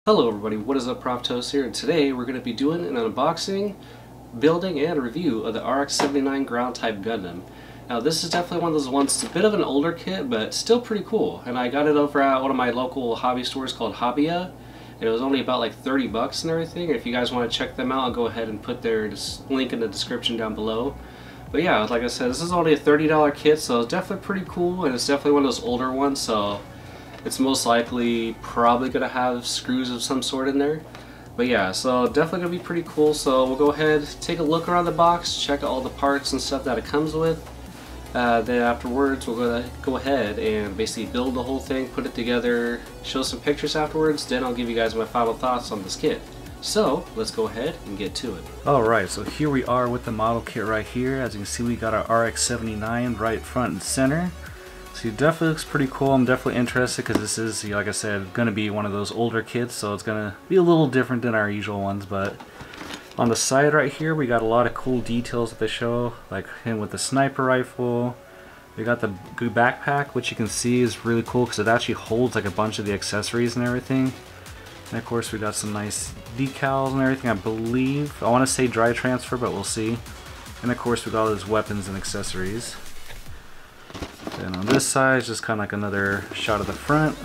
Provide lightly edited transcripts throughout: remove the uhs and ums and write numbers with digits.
Hello everybody, what is up, Prof here, and today we're going to be doing an unboxing, building, and review of the RX-79 ground type Gundam. Now this is definitely one of those ones, it's a bit of an older kit, but still pretty cool, and I got it over at one of my local hobby stores called Hobbya, and it was only about like 30 bucks and everything. If you guys want to check them out, I'll go ahead and put their link in the description down below. But yeah, like I said, this is only a $30 kit, so it's definitely pretty cool, and it's definitely one of those older ones, so it's most likely probably going to have screws of some sort in there. But yeah, so definitely going to be pretty cool. So we'll go ahead, take a look around the box, check out all the parts and stuff that it comes with. Then afterwards we'll go ahead and basically build the whole thing, put it together, show some pictures afterwards. Then I'll give you guys my final thoughts on this kit. So let's go ahead and get to it. Alright, so here we are with the model kit right here. As you can see, we got our RX-79 right front and center. So it definitely looks pretty cool. I'm definitely interested because this is, like I said, going to be one of those older kits, so it's going to be a little different than our usual ones. But on the side right here, we got a lot of cool details that they show, like him with the sniper rifle. We got the backpack, which you can see is really cool because it actually holds like a bunch of the accessories and everything. And of course, we got some nice decals and everything, I believe. I want to say dry transfer, but we'll see. And of course, we got all his weapons and accessories. And on this side, just kind of like another shot of the front.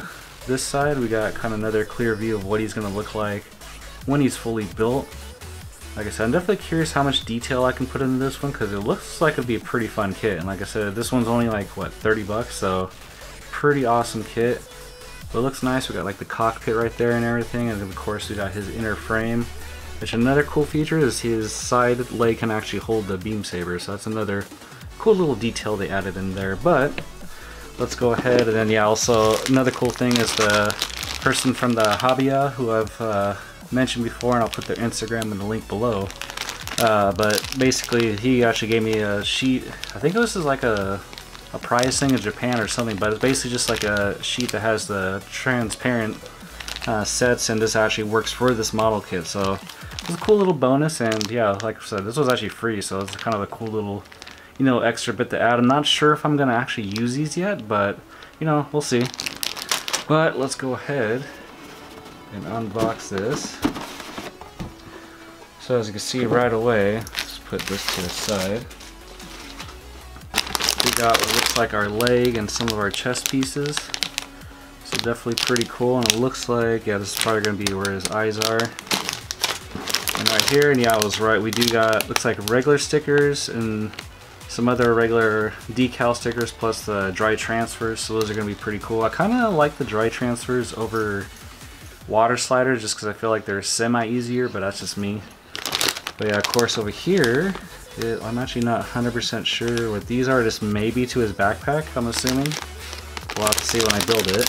This side, we got kind of another clear view of what he's going to look like when he's fully built. Like I said, I'm definitely curious how much detail I can put into this one because it looks like it'd be a pretty fun kit. And like I said, this one's only like, what, 30 bucks? So, pretty awesome kit. But it looks nice. We got like the cockpit right there and everything. And of course, we got his inner frame. Which another cool feature is his side leg can actually hold the beam saber. So that's another cool little detail they added in there. But let's go ahead, and then yeah, also another cool thing is the person from the Hobbya who I've mentioned before, and I'll put their Instagram in the link below. But basically, he actually gave me a sheet. I think this is like a prize thing in Japan or something, but it's basically just like a sheet that has the transparent sets, and this actually works for this model kit. So it's a cool little bonus, and yeah, like I said, this was actually free, so it's kind of a cool little, you know, extra bit to add. I'm not sure if I'm gonna actually use these yet, but you know, we'll see. But let's go ahead and unbox this. So as you can see right away, let's put this to the side. We got what looks like our leg and some of our chest pieces. So definitely pretty cool, and it looks like, yeah, this is probably gonna be where his eyes are. And right here, and yeah, I was right, we do got, looks like regular stickers and some other regular decal stickers plus the dry transfers, so those are going to be pretty cool. I kind of like the dry transfers over water sliders just because I feel like they're semi-easier, but that's just me. But yeah, of course over here, I'm actually not 100% sure what these are. Just maybe to his backpack, I'm assuming. We'll have to see when I build it.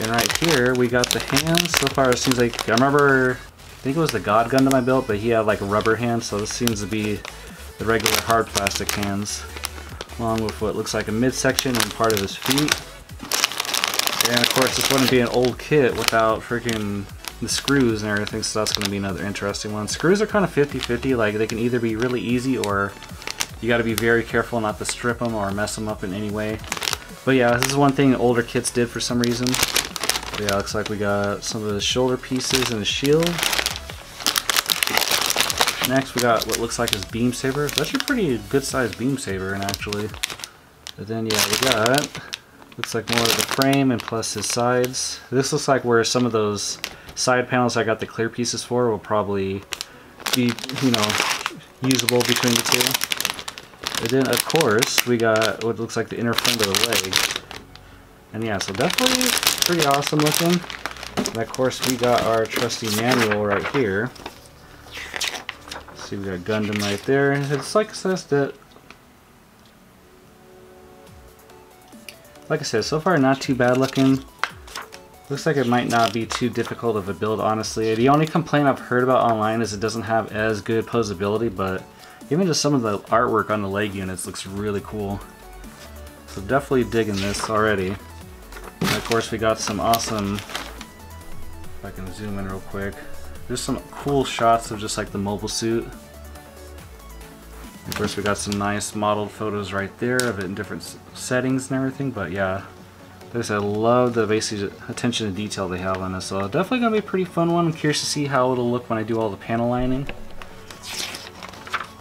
And right here, we got the hands. So far it seems like, I remember, I think it was the God Gundam I built, but he had like rubber hands, so this seems to be the regular hard plastic hands, along with what looks like a midsection and part of his feet. And of course, this wouldn't be an old kit without freaking the screws and everything, so that's going to be another interesting one. Screws are kind of 50-50, like they can either be really easy or you got to be very careful not to strip them or mess them up in any way. But yeah, this is one thing older kits did for some reason. But yeah, looks like we got some of the shoulder pieces and the shield. Next, we got what looks like his beam saber. It's actually a pretty good sized beam saber, and actually. But then, yeah, we got, looks like more of the frame and plus his sides. This looks like where some of those side panels I got the clear pieces for will probably be, you know, usable between the two. And then, of course, we got what looks like the inner front of the leg. And yeah, so definitely pretty awesome looking. And of course, we got our trusty manual right here. See, we got Gundam right there. It's like it says that. Like I said, so far not too bad looking. Looks like it might not be too difficult of a build, honestly. The only complaint I've heard about online is it doesn't have as good posability, but even just some of the artwork on the leg units looks really cool. So definitely digging this already. And of course, we got some awesome, if I can zoom in real quick, there's some cool shots of just like the mobile suit. Of course, we got some nice modeled photos right there of it in different settings and everything, but yeah, Like I said, I love the basic attention to detail they have on this, so definitely going to be a pretty fun one. I'm curious to see how it'll look when I do all the panel lining.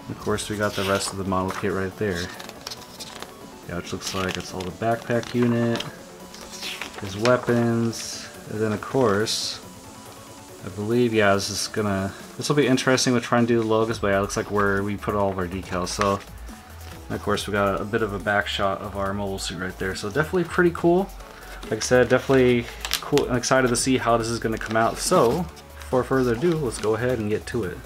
Of course, we got the rest of the model kit right there. Yeah, which looks like it's all the backpack unit, his weapons, and then of course, I believe, yeah, this will be interesting with trying to do the logos, but yeah, it looks like where we put all of our decals. So, and of course, we got a bit of a back shot of our mobile suit right there. So definitely pretty cool. Like I said, definitely cool. I'm excited to see how this is going to come out. So, before further ado, let's go ahead and get to it.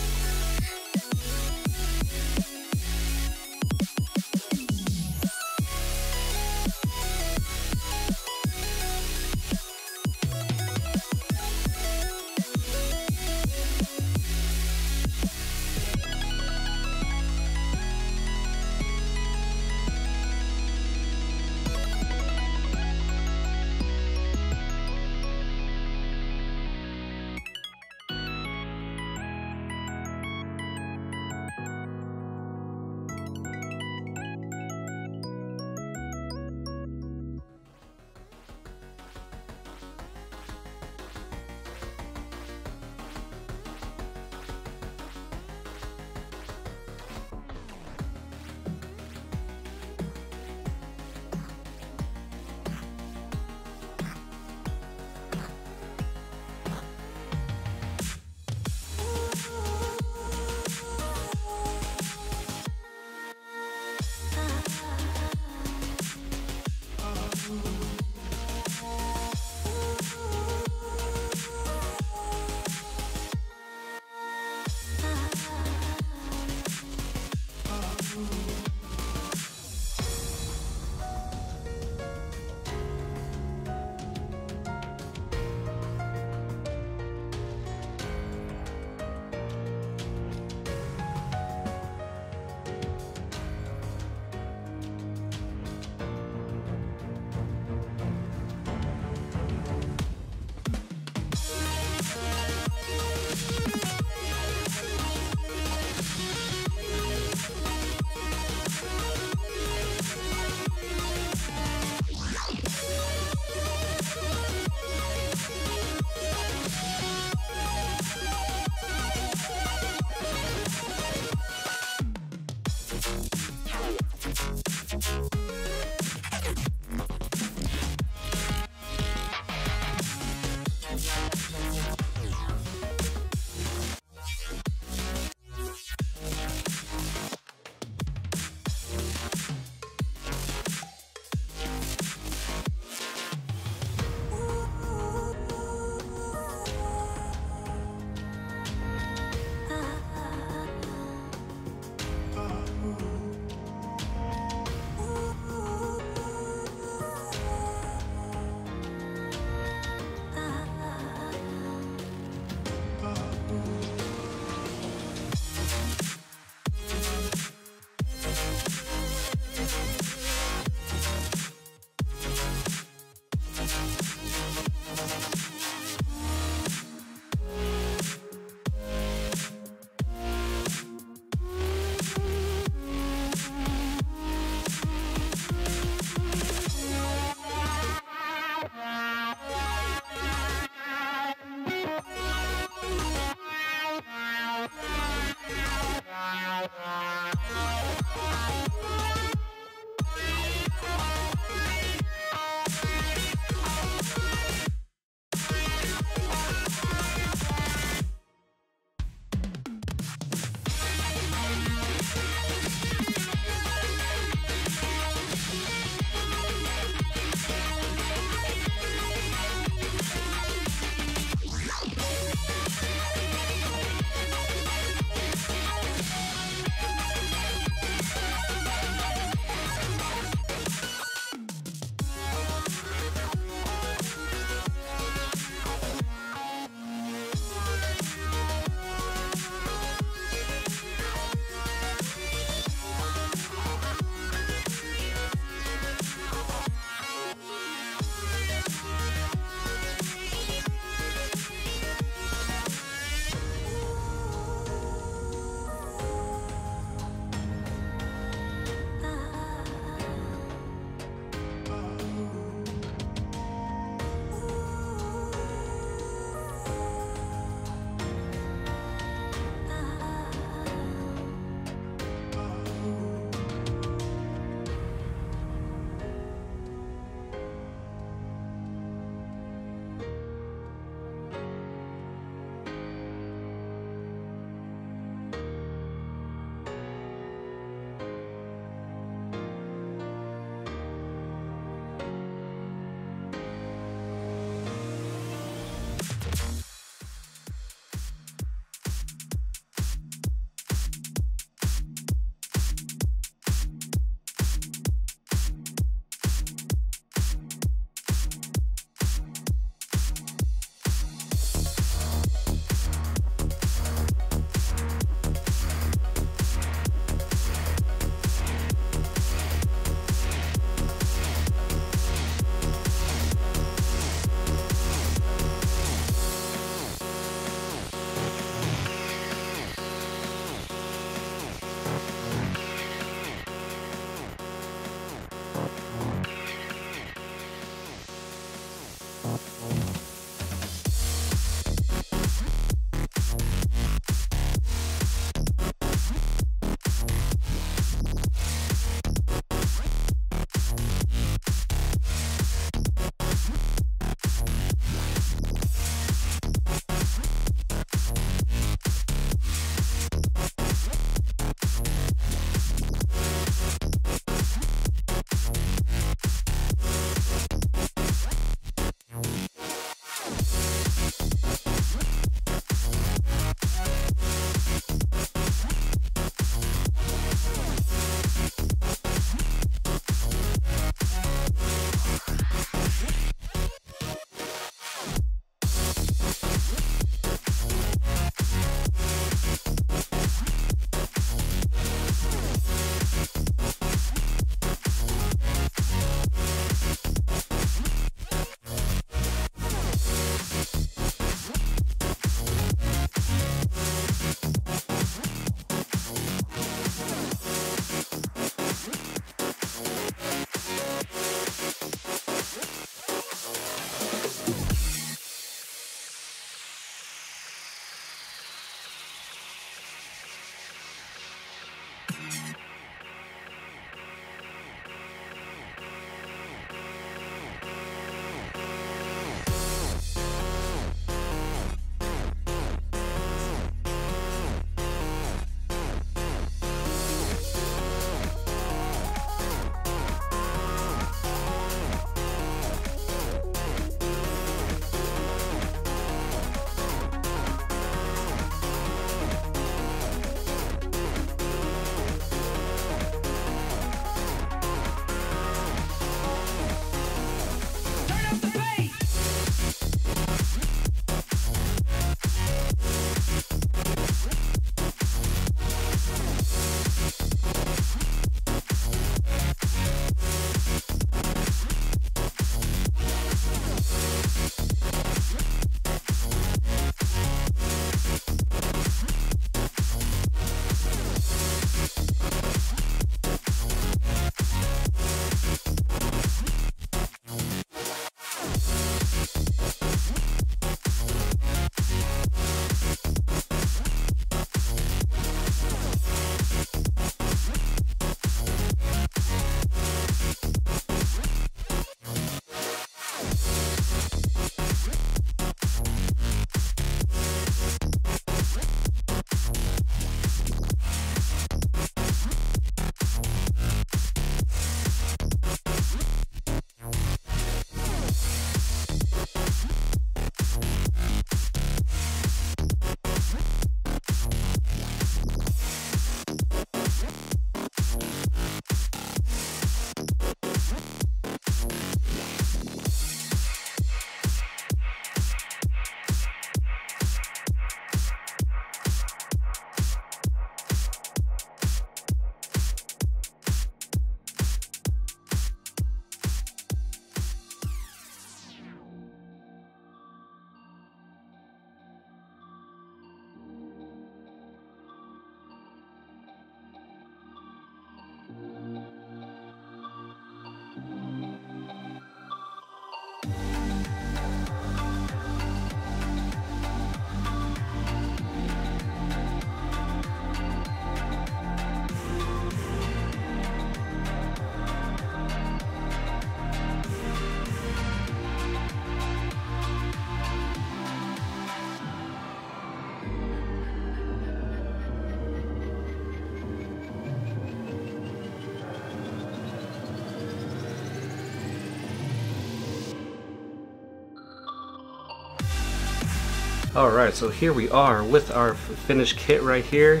Alright, so here we are with our finished kit right here.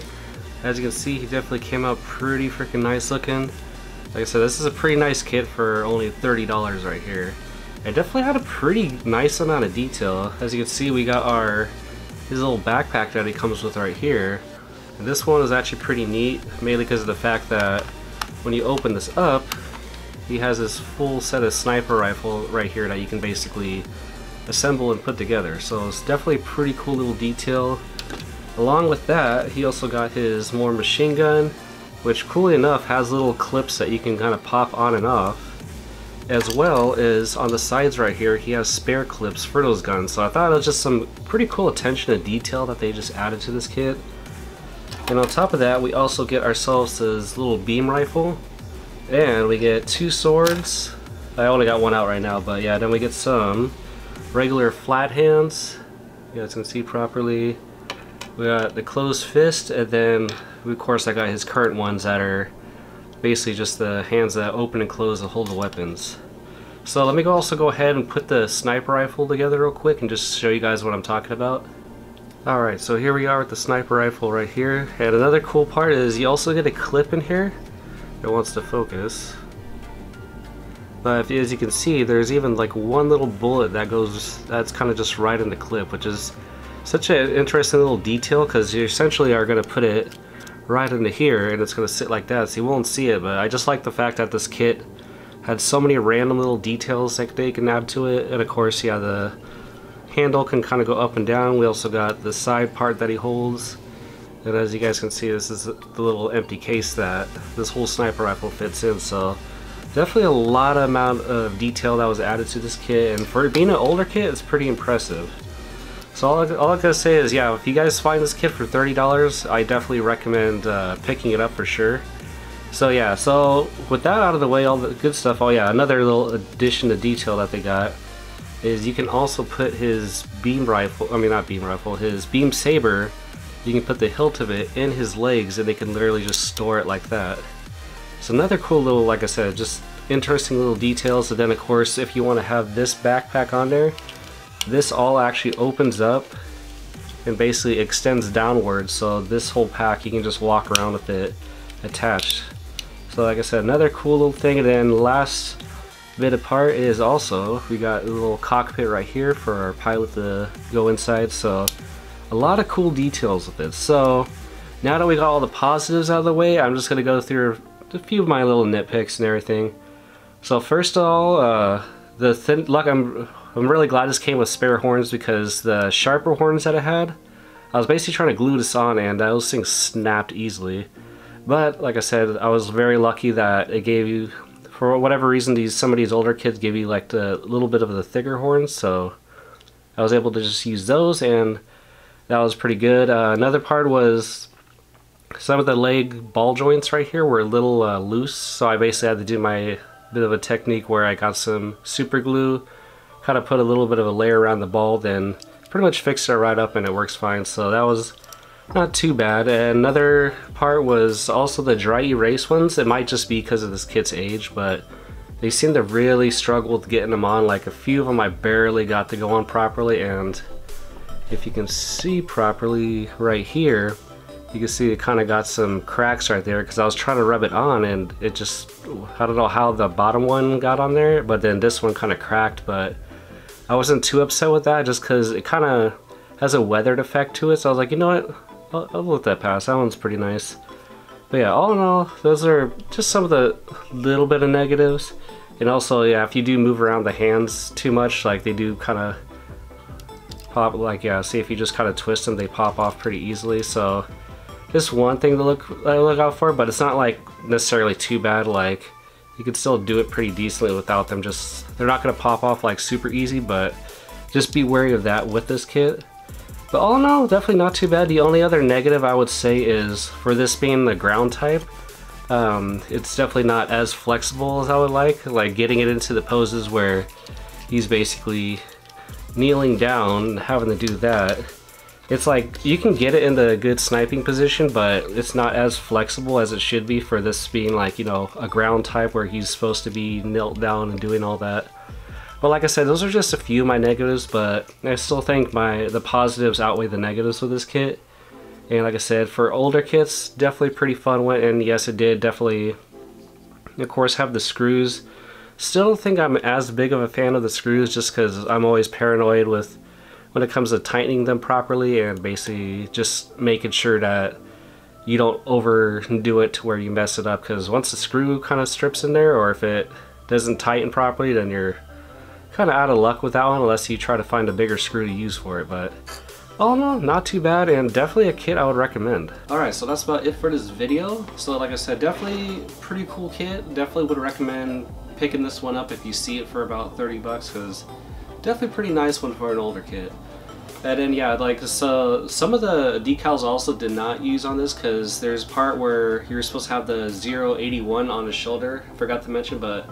As you can see, he definitely came out pretty freaking nice looking. Like I said, this is a pretty nice kit for only $30 right here. It definitely had a pretty nice amount of detail. As you can see, we got his little backpack that he comes with right here. And this one is actually pretty neat, mainly because of the fact that when you open this up, he has this full set of sniper rifle right here that you can basically assemble and put together. So it's definitely a pretty cool little detail. Along with that, he also got his more machine gun, which coolly enough has little clips that you can kind of pop on and off. as well as on the sides right here, he has spare clips for those guns. So I thought it was just some pretty cool attention to detail that they just added to this kit. And on top of that, we also get ourselves this little beam rifle, and we get 2 swords. I only got one out right now, but yeah, then we get some regular flat hands. You guys can see properly. We got the closed fist, and then of course I got his current ones that are basically just the hands that open and close to hold the weapons. So let me also go ahead and put the sniper rifle together real quick and just show you guys what I'm talking about. Alright, so here we are with the sniper rifle right here. And another cool part is you also get a clip in here that wants to focus. But as you can see, there's even like one little bullet that goes, that's kind of just right in the clip, which is such an interesting little detail because you essentially are going to put it right into here and it's going to sit like that, so you won't see it. But I just like the fact that this kit had so many random little details that they can add to it. And of course, yeah, the handle can kind of go up and down. We also got the side part that he holds, and as you guys can see, this is the little empty case that this whole sniper rifle fits in. So definitely a lot of amount of detail that was added to this kit, and for being an older kit, it's pretty impressive. So all I gotta say is, yeah, if you guys find this kit for $30, I definitely recommend picking it up for sure. So yeah, so with that out of the way, all the good stuff, oh yeah, another little addition to detail that they got is you can also put his beam rifle, I mean not beam rifle, his beam saber, you can put the hilt of it in his legs and they can literally just store it like that. So another cool little, like I said, just interesting little details. And then of course, if you want to have this backpack on there, this all actually opens up and basically extends downwards, so this whole pack you can just walk around with it attached. So like I said, another cool little thing. And then last bit apart is also we got a little cockpit right here for our pilot to go inside. So a lot of cool details with it. So now that we got all the positives out of the way, I'm just going to go through a few of my little nitpicks and everything. So first of all, I'm really glad this came with spare horns, because the sharper horns that I had, I was basically trying to glue this on and those things snapped easily. But like I said, I was very lucky that it gave you, for whatever reason, some of these older kids give you like the little bit of the thicker horns, so I was able to just use those, and that was pretty good. Another part was some of the leg ball joints right here were a little loose, so I basically had to do my bit of a technique where I got some super glue, kind of put a little bit of a layer around the ball, then pretty much fixed it right up and it works fine. So that was not too bad. And another part was also the dry erase ones. It might just be because of this kit's age, but they seem to really struggle with getting them on. Like a few of them I barely got to go on properly, and if you can see properly right here, you can see it kind of got some cracks right there because I was trying to rub it on and it just, I don't know how the bottom one got on there, but then this one kind of cracked. But I wasn't too upset with that just because it kind of has a weathered effect to it, so I was like, you know what, I'll let that pass. That one's pretty nice. But yeah, all in all, those are just some of the little bit of negatives. And also, yeah, if you do move around the hands too much, like they do kind of pop, like, yeah, see if you just kind of twist them, they pop off pretty easily. So just one thing to look out for, but it's not like necessarily too bad. Like you could still do it pretty decently without them. Just, they're not going to pop off like super easy, but just be wary of that with this kit. But all in all, definitely not too bad. The only other negative I would say is for this being the ground type, it's definitely not as flexible as I would like getting it into the poses where he's basically kneeling down and having to do that. It's like you can get it in the good sniping position, but it's not as flexible as it should be for this being like, you know, a ground type where he's supposed to be knelt down and doing all that. But like I said, those are just a few of my negatives, but I still think the positives outweigh the negatives with this kit. And like I said, for older kits, definitely pretty fun one. And yes, it did definitely, of course, have the screws. Still don't think I'm as big of a fan of the screws just because I'm always paranoid with when it comes to tightening them properly and basically just making sure that you don't overdo it to where you mess it up, because once the screw kind of strips in there, or if it doesn't tighten properly, then you're kind of out of luck with that one unless you try to find a bigger screw to use for it. But all in all, not too bad, and definitely a kit I would recommend. Alright, so that's about it for this video. So like I said, definitely pretty cool kit. Definitely would recommend picking this one up if you see it for about 30 bucks, because definitely a pretty nice one for an older kit. And then yeah, like, so some of the decals also did not use on this, because there's a part where you're supposed to have the 081 on the shoulder, forgot to mention, but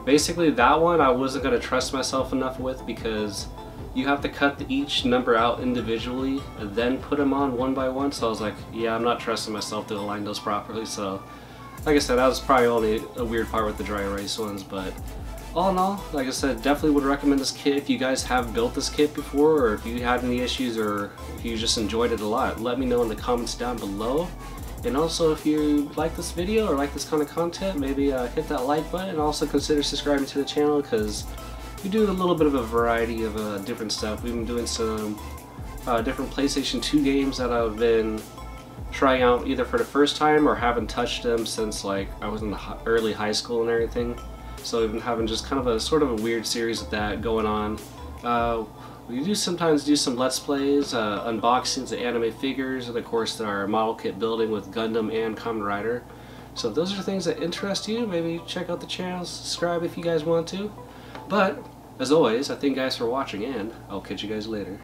basically that one I wasn't going to trust myself enough with, because you have to cut each number out individually and then put them on one by one. So I was like, yeah, I'm not trusting myself to align those properly. So like I said, that was probably only a weird part with the dry erase ones, but all in all, like I said, definitely would recommend this kit if you guys have built this kit before, or if you had any issues, or if you just enjoyed it a lot. Let me know in the comments down below. And also, if you like this video or like this kind of content, maybe hit that like button, and also consider subscribing to the channel, because we do a little bit of a variety of different stuff. We've been doing some different PlayStation 2 games that I've been trying out either for the first time or haven't touched them since like I was in the early high school and everything. So we've been having just kind of a sort of a weird series of that going on. We do sometimes do some Let's Plays, unboxings of anime figures, and of course our model kit building with Gundam and Kamen Rider. So if those are things that interest you, maybe check out the channel, subscribe if you guys want to. But as always, I thank you guys for watching, and I'll catch you guys later.